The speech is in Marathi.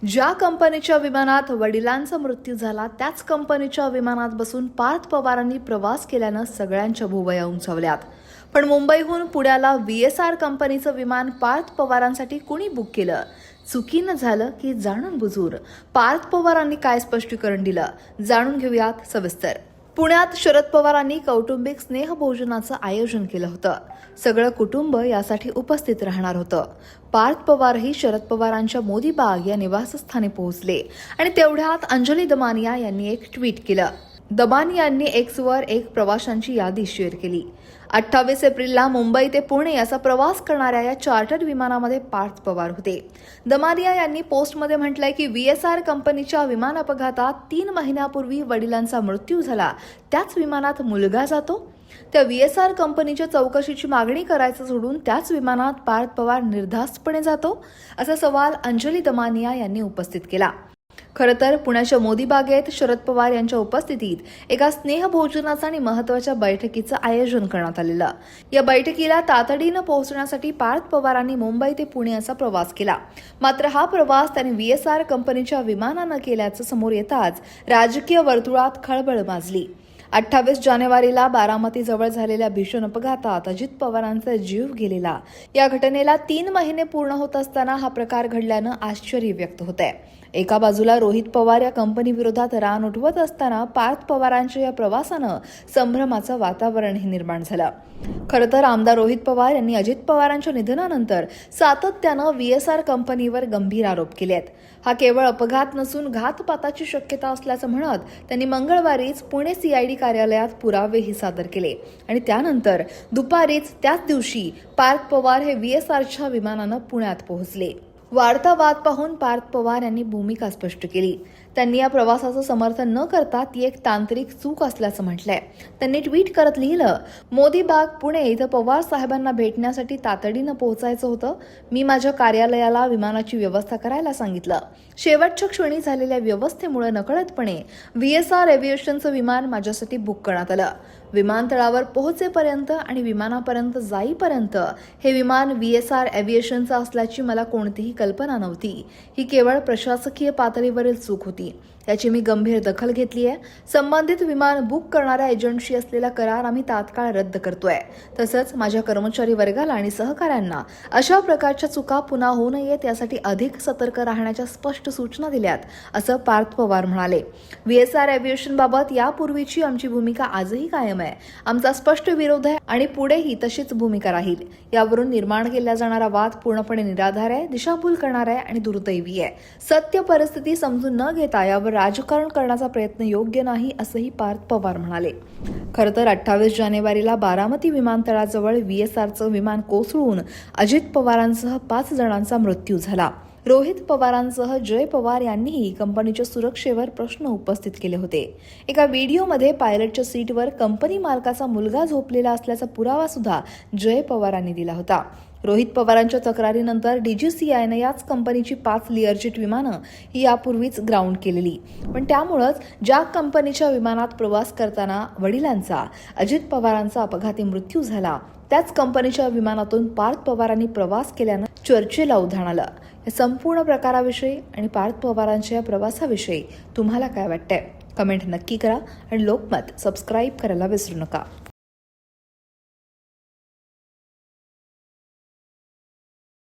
ज्या कंपनीच्या विमानात वडिलांचा मृत्यू झाला त्याच कंपनीच्या विमानात बसून पार्थ पवारांनी प्रवास केल्यानं सगळ्यांच्या भुवया उंचावल्यात. पण मुंबईहून पुण्याला VSR कंपनीचं विमान पार्थ पवारांसाठी कुणी बुक केलं? चुकीनं झालं की जाणून बुजून? पार्थ पवारांनी काय स्पष्टीकरण दिलं? जाणून घेऊयात सविस्तर. पुण्यात शरद पवारांनी कौटुंबिक स्नेहभोजनाचं आयोजन केलं होतं. सगळं कुटुंब यासाठी उपस्थित राहणार होतं. पार्थ पवारही शरद पवारांच्या मोदी बाग या निवासस्थानी पोहोचले आणि तेवढ्यात अंजली दमानिया यांनी एक ट्विट केलं. दमानियांनी एक्सवर एक प्रवाशांची यादी शेअर केली. 28 एप्रिलला मुंबई ते पुणे असा प्रवास करणाऱ्या या चार्टर्ड विमानामध्ये पार्थ पवार होते. दमानिया यांनी पोस्टमध्ये म्हटलंय की VSR कंपनीच्या विमान अपघातात 3 महिन्यापूर्वी वडिलांचा मृत्यू झाला. त्याच विमानात मुलगा जातो. त्या VSR कंपनीच्या चौकशीची मागणी करायचं सोडून त्याच विमानात पार्थ पवार निर्धास्तपणे जातो, असा सवाल अंजली दमानिया यांनी उपस्थित केला. खरं तर पुण्याच्या मोदी बागेत शरद पवार यांच्या उपस्थितीत एका स्नेहभोजनाचं आणि महत्त्वाच्या बैठकीचं आयोजन करण्यात आलेलं. या बैठकीला तातडीनं पोहोचण्यासाठी पार्थ पवारांनी मुंबई ते पुणे असा प्रवास केला. मात्र हा प्रवास त्यांनी VSR कंपनीच्या विमानानं केल्याचं समोर येताच राजकीय वर्तुळात खळबळ माजली. 28 जानेवारीला बारामतीजवळ झालेल्या भीषण अपघातात अजित पवारांचा जीव गेलेला. या घटनेला 3 महिने पूर्ण होत असताना हा प्रकार घडल्यानं आश्चर्य व्यक्त होत आहे. एका बाजूला रोहित पवार या कंपनीविरोधात रान उठवत असताना पार्थ पवारांच्या या प्रवासानं संभ्रमाचं वातावरणही निर्माण झालं. खरं तर आमदार रोहित पवार यांनी अजित पवारांच्या निधनानंतर सातत्यानं VSR कंपनीवर गंभीर आरोप केले आहेत. हा केवळ अपघात नसून घातपाताची शक्यता असल्याचं म्हणत त्यांनी मंगळवारीच पुणे CID कार्यालयात पुरावेही सादर केले आणि त्यानंतर दुपारीच त्याच दिवशी पार्थ पवार हे VSRच्या विमानानं पुण्यात पोहोचले. वाढता वाद पाहून पार्थ पवार यांनी भूमिका स्पष्ट केली. त्यांनी या प्रवासाचं समर्थन न करता ती एक तांत्रिक चूक असल्याचं म्हटलंय. त्यांनी ट्विट करत लिहिलं, मोदी बाग पुणे इथं पवार साहेबांना भेटण्यासाठी तातडीनं पोहोचायचं होतं. मी माझ्या कार्यालयाला विमानाची व्यवस्था करायला सांगितलं. शेवटच्या क्षणी झालेल्या व्यवस्थेमुळे नकळतपणे VSR एव्हिएशनचं विमान माझ्यासाठी बुक करण्यात आलं. विमानतळावर पोहोचेपर्यंत आणि विमानापर्यंत जाईपर्यंत हे विमान VSR एव्हिएशनचं असल्याची मला कोणतीही कल्पना नव्हती. ही केवळ प्रशासकीय पातळीवरील चूक होती. याची मी गंभीर दखल घेतली आहे. संबंधित विमान बुक करणाऱ्या एजंटशी असलेला करार आम्ही तात्काळ रद्द करतोय. तसंच माझ्या कर्मचारी वर्गाला आणि सहकाऱ्यांना अशा प्रकारच्या चुका पुन्हा होऊ नयेत यासाठी अधिक सतर्क राहण्याच्या स्पष्ट सूचना दिल्यात, असं पार्थ पवार म्हणाले. VSR एव्हिएशनबाबत यापूर्वीची आमची भूमिका आजही कायम आहे. आमचा स्पष्ट विरोध आहे आणि पुढेही तशीच भूमिका राहील. यावरून निर्माण केला जाणारा वाद पूर्णपणे निराधार आहे, दिशाभूल करणार आहे आणि दुर्दैवी आहे. सत्य परिस्थिती समजून न घेता यावर राजकारण करण्याचा प्रयत्न योग्य नाही, असंही पार्थ पवार म्हणाले. खरं तर 28 जानेवारीला बारामती विमानतळाजवळ VSRचं विमान कोसळून अजित पवारांसह 5 जणांचा मृत्यू झाला. रोहित पवारांसह जय पवार यांनीही कंपनीच्या सुरक्षेवर प्रश्न उपस्थित केले होते. एका व्हिडिओमध्ये पायलटच्या सीटवर कंपनी मालकाचा मुलगा झोपलेला असल्याचा पुरावा सुद्धा जय पवारांनी दिला होता. रोहित पवारांच्या तक्रारीनंतर DGCIनं याच कंपनीची 5 लिअरजेट विमानं ही यापूर्वीच ग्राउंड केलेली. पण त्यामुळंच ज्या कंपनीच्या विमानात प्रवास करताना वडिलांचा अजित पवारांचा अपघाती मृत्यू झाला त्याच कंपनीच्या विमानातून पार्थ पवारांनी प्रवास केल्यानं चर्चेला उधाण आलं. या संपूर्ण प्रकाराविषयी आणि पार्थ पवारांच्या या प्रवासाविषयी तुम्हाला काय वाटतंय? कमेंट नक्की करा आणि लोकमत सबस्क्राईब करायला विसरू नका.